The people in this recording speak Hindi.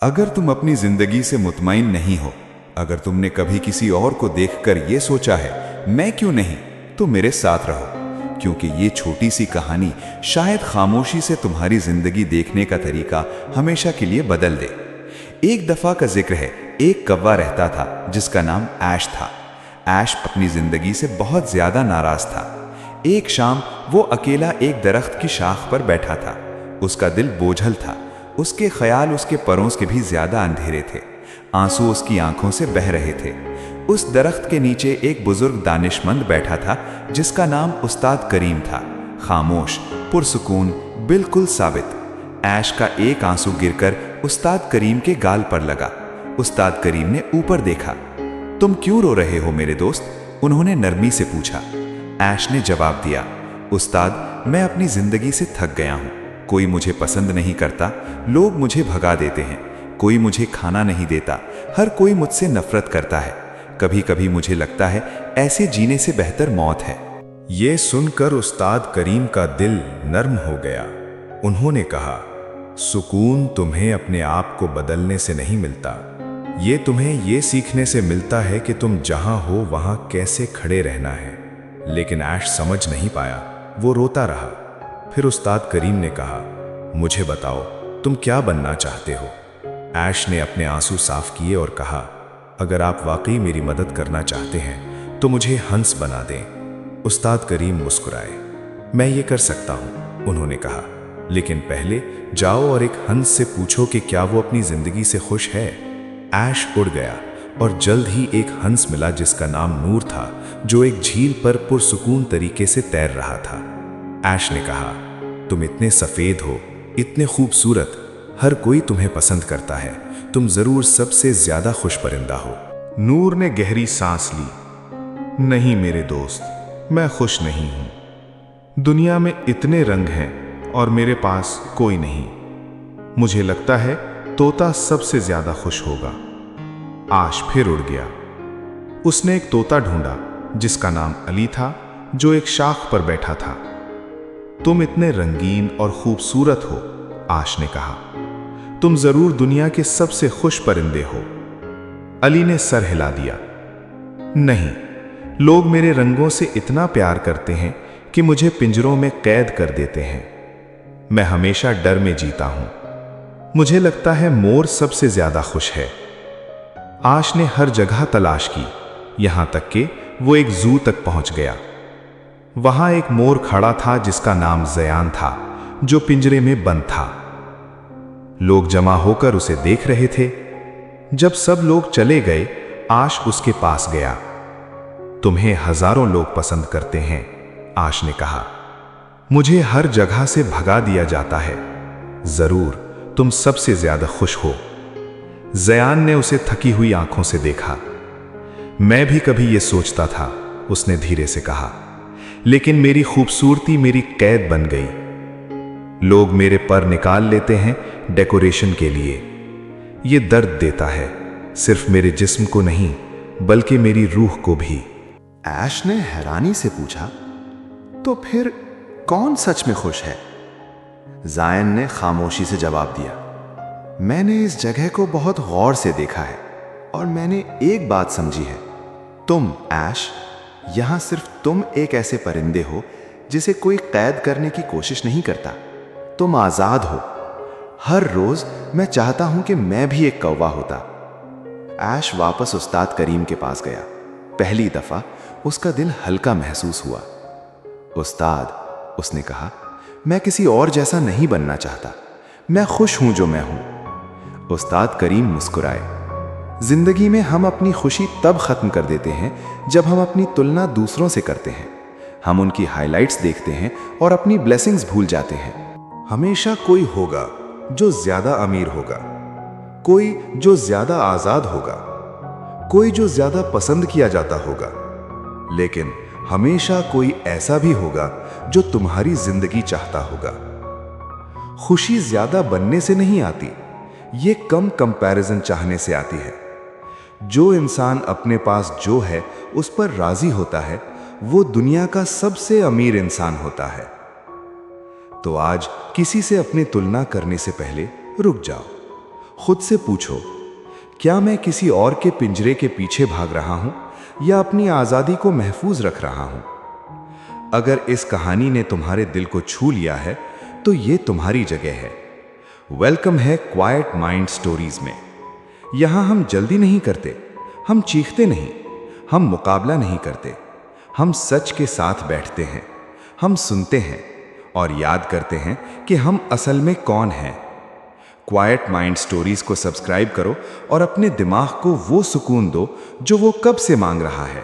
अगर तुम अपनी जिंदगी से मुतमईन नहीं हो, अगर तुमने कभी किसी और को देखकर यह सोचा है मैं क्यों नहीं, तो मेरे साथ रहो, क्योंकि ये छोटी सी कहानी शायद खामोशी से तुम्हारी जिंदगी देखने का तरीका हमेशा के लिए बदल दे। एक दफा का जिक्र है, एक कौवा रहता था जिसका नाम ऐश था। ऐश अपनी जिंदगी से बहुत ज्यादा नाराज था। एक शाम वो अकेला एक दरख्त की शाख पर बैठा था। उसका दिल बोझल था। उसके ख्याल उसके परों के भी ज्यादा अंधेरे थे। आंसू उसकी आंखों से बह रहे थे। उस दरख्त के नीचे एक बुजुर्ग दानिशमंद बैठा था जिसका नाम उस्ताद करीम था। खामोश, पुरसुकून, बिल्कुल साबित। ऐश का एक आंसू गिरकर उस्ताद करीम के गाल पर लगा। उस्ताद करीम ने ऊपर देखा। तुम क्यों रो रहे हो मेरे दोस्त? उन्होंने नरमी से पूछा। ऐश ने जवाब दिया, उस्ताद, मैं अपनी जिंदगी से थक गया हूं। कोई मुझे पसंद नहीं करता, लोग मुझे भगा देते हैं, कोई मुझे खाना नहीं देता, हर कोई मुझसे नफरत करता है। कभी कभी मुझे लगता है ऐसे जीने से बेहतर मौत है। ये सुनकर उस्ताद करीम का दिल नर्म हो गया। उन्होंने कहा, सुकून तुम्हें अपने आप को बदलने से नहीं मिलता, ये तुम्हें ये सीखने से मिलता है कि तुम जहां हो वहां कैसे खड़े रहना है। लेकिन ऐश समझ नहीं पाया, वो रोता रहा। फिर उस्ताद करीम ने कहा, मुझे बताओ तुम क्या बनना चाहते हो? ऐश ने अपने आंसू साफ किए और कहा, अगर आप वाकई मेरी मदद करना चाहते हैं तो मुझे हंस बना दें। उस्ताद करीम मुस्कुराए। मैं ये कर सकता हूं, उन्होंने कहा, लेकिन पहले जाओ और एक हंस से पूछो कि क्या वो अपनी जिंदगी से खुश है। ऐश उड़ गया और जल्द ही एक हंस मिला जिसका नाम नूर था, जो एक झील पर पुरसुकून तरीके से तैर रहा था। ऐश ने कहा, तुम इतने सफेद हो, इतने खूबसूरत, हर कोई तुम्हें पसंद करता है, तुम जरूर सबसे ज्यादा खुश परिंदा हो। नूर ने गहरी सांस ली। नहीं मेरे दोस्त, मैं खुश नहीं हूं। दुनिया में इतने रंग हैं और मेरे पास कोई नहीं। मुझे लगता है तोता सबसे ज्यादा खुश होगा। आश फिर उड़ गया। उसने एक तोता ढूंढा जिसका नाम अली था, जो एक शाख पर बैठा था। तुम इतने रंगीन और खूबसूरत हो, आश ने कहा, तुम जरूर दुनिया के सबसे खुश परिंदे हो। अली ने सर हिला दिया। नहीं, लोग मेरे रंगों से इतना प्यार करते हैं कि मुझे पिंजरों में कैद कर देते हैं। मैं हमेशा डर में जीता हूं। मुझे लगता है मोर सबसे ज्यादा खुश है। आश ने हर जगह तलाश की, यहां तक कि वो एक जू तक पहुंच गया। वहां एक मोर खड़ा था जिसका नाम ज़यान था, जो पिंजरे में बंद था। लोग जमा होकर उसे देख रहे थे। जब सब लोग चले गए, आश उसके पास गया। तुम्हें हजारों लोग पसंद करते हैं, आश ने कहा। मुझे हर जगह से भगा दिया जाता है। जरूर तुम सबसे ज्यादा खुश हो। ज़यान ने उसे थकी हुई आंखों से देखा। मैं भी कभी ये सोचता था, उसने धीरे से कहा, लेकिन मेरी खूबसूरती मेरी कैद बन गई। लोग मेरे पर निकाल लेते हैं डेकोरेशन के लिए। ये दर्द देता है, सिर्फ मेरे जिस्म को नहीं बल्कि मेरी रूह को भी। ऐश ने हैरानी से पूछा, तो फिर कौन सच में खुश है? ज़ायन ने खामोशी से जवाब दिया, मैंने इस जगह को बहुत गौर से देखा है और मैंने एक बात समझी है। तुम ऐश, यहां सिर्फ तुम एक ऐसे परिंदे हो जिसे कोई कैद करने की कोशिश नहीं करता। तुम आजाद हो। हर रोज मैं चाहता हूं कि मैं भी एक कौवा होता। ऐश वापस उस्ताद करीम के पास गया। पहली दफा उसका दिल हल्का महसूस हुआ। उस्ताद, उसने कहा, मैं किसी और जैसा नहीं बनना चाहता। मैं खुश हूं जो मैं हूं। उस्ताद करीम मुस्कुराए। जिंदगी में हम अपनी खुशी तब खत्म कर देते हैं जब हम अपनी तुलना दूसरों से करते हैं। हम उनकी हाइलाइट्स देखते हैं और अपनी ब्लेसिंग्स भूल जाते हैं। हमेशा कोई होगा जो ज्यादा अमीर होगा, कोई जो ज्यादा आजाद होगा, कोई जो ज्यादा पसंद किया जाता होगा, लेकिन हमेशा कोई ऐसा भी होगा जो तुम्हारी जिंदगी चाहता होगा। खुशी ज्यादा बनने से नहीं आती, ये कम कंपैरिजन चाहने से आती है। जो इंसान अपने पास जो है उस पर राजी होता है, वो दुनिया का सबसे अमीर इंसान होता है। तो आज किसी से अपनी तुलना करने से पहले रुक जाओ खुद से पूछो, क्या मैं किसी और के पिंजरे के पीछे भाग रहा हूं या अपनी आज़ादी को महफूज रख रहा हूं? अगर इस कहानी ने तुम्हारे दिल को छू लिया है तो ये तुम्हारी जगह है। वेलकम है क्वाइट माइंड स्टोरीज में। यहां हम जल्दी नहीं करते, हम चीखते नहीं, हम मुकाबला नहीं करते, हम सच के साथ बैठते हैं, हम सुनते हैं और याद करते हैं कि हम असल में कौन हैं। क्वाइट माइंड स्टोरीज को सब्सक्राइब करो और अपने दिमाग को वो सुकून दो जो वो कब से मांग रहा है।